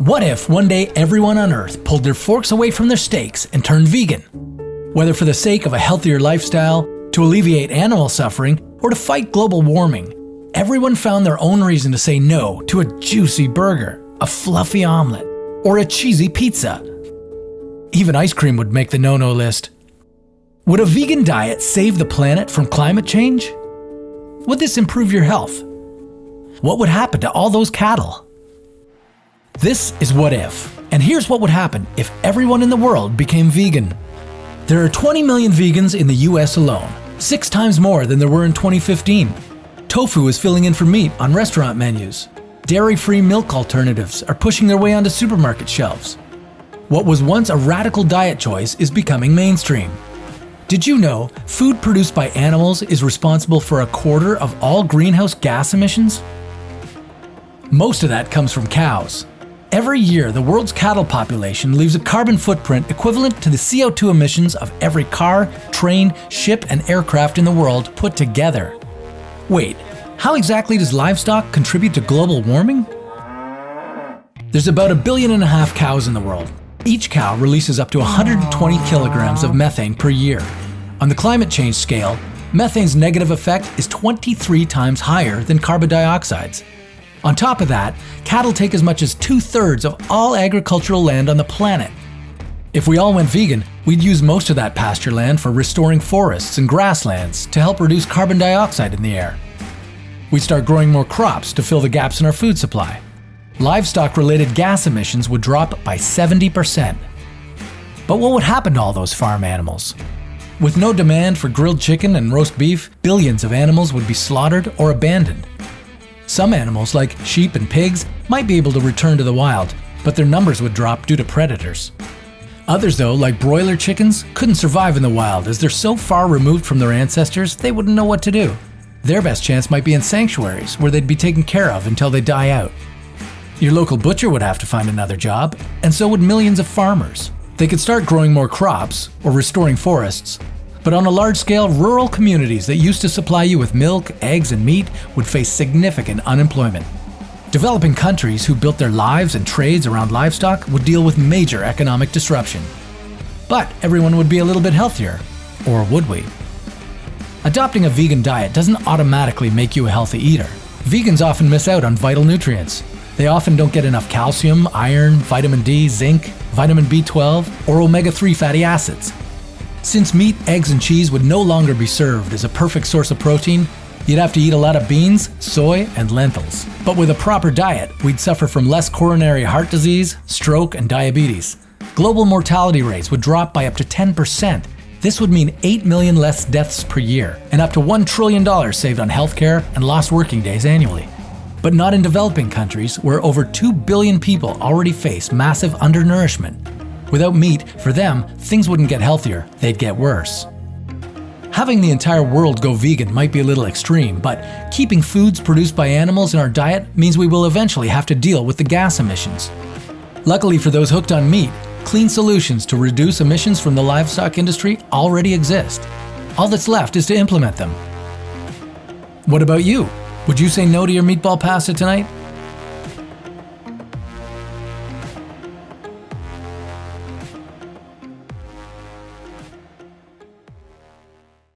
What if one day everyone on Earth pulled their forks away from their steaks and turned vegan? Whether for the sake of a healthier lifestyle, to alleviate animal suffering, or to fight global warming, everyone found their own reason to say no to a juicy burger, a fluffy omelet, or a cheesy pizza. Even ice cream would make the no-no list. Would a vegan diet save the planet from climate change? Would this improve your health? What would happen to all those cattle? This is What If, and here's what would happen if everyone in the world became vegan. There are 20 million vegans in the US alone, 6 times more than there were in 2015. Tofu is filling in for meat on restaurant menus. Dairy-free milk alternatives are pushing their way onto supermarket shelves. What was once a radical diet choice is becoming mainstream. Did you know food produced by animals is responsible for a quarter of all greenhouse gas emissions? Most of that comes from cows. Every year, the world's cattle population leaves a carbon footprint equivalent to the CO2 emissions of every car, train, ship, and aircraft in the world put together. Wait, how exactly does livestock contribute to global warming? There's about 1.5 billion cows in the world. Each cow releases up to 120 kilograms of methane per year. On the climate change scale, methane's negative effect is 23 times higher than carbon dioxide's. On top of that, cattle take as much as 2/3 of all agricultural land on the planet. If we all went vegan, we'd use most of that pasture land for restoring forests and grasslands to help reduce carbon dioxide in the air. We'd start growing more crops to fill the gaps in our food supply. Livestock-related gas emissions would drop by 70%. But what would happen to all those farm animals? With no demand for grilled chicken and roast beef, billions of animals would be slaughtered or abandoned. Some animals, like sheep and pigs, might be able to return to the wild, but their numbers would drop due to predators. Others, though, like broiler chickens, couldn't survive in the wild as they're so far removed from their ancestors they wouldn't know what to do. Their best chance might be in sanctuaries where they'd be taken care of until they die out. Your local butcher would have to find another job, and so would millions of farmers. They could start growing more crops or restoring forests. But on a large scale, rural communities that used to supply you with milk, eggs, and meat would face significant unemployment. Developing countries who built their lives and trades around livestock would deal with major economic disruption. But everyone would be a little bit healthier. Or would we? Adopting a vegan diet doesn't automatically make you a healthy eater. Vegans often miss out on vital nutrients. They often don't get enough calcium, iron, vitamin D, zinc, vitamin B12, or omega-3 fatty acids. Since meat, eggs, and cheese would no longer be served as a perfect source of protein, you'd have to eat a lot of beans, soy, and lentils. But with a proper diet, we'd suffer from less coronary heart disease, stroke, and diabetes. Global mortality rates would drop by up to 10%. This would mean 8 million less deaths per year, and up to $1 trillion saved on healthcare and lost working days annually. But not in developing countries, where over 2 billion people already face massive undernourishment. Without meat, for them, things wouldn't get healthier, they'd get worse. Having the entire world go vegan might be a little extreme, but keeping foods produced by animals in our diet means we will eventually have to deal with the gas emissions. Luckily for those hooked on meat, clean solutions to reduce emissions from the livestock industry already exist. All that's left is to implement them. What about you? Would you say no to your meatball pasta tonight?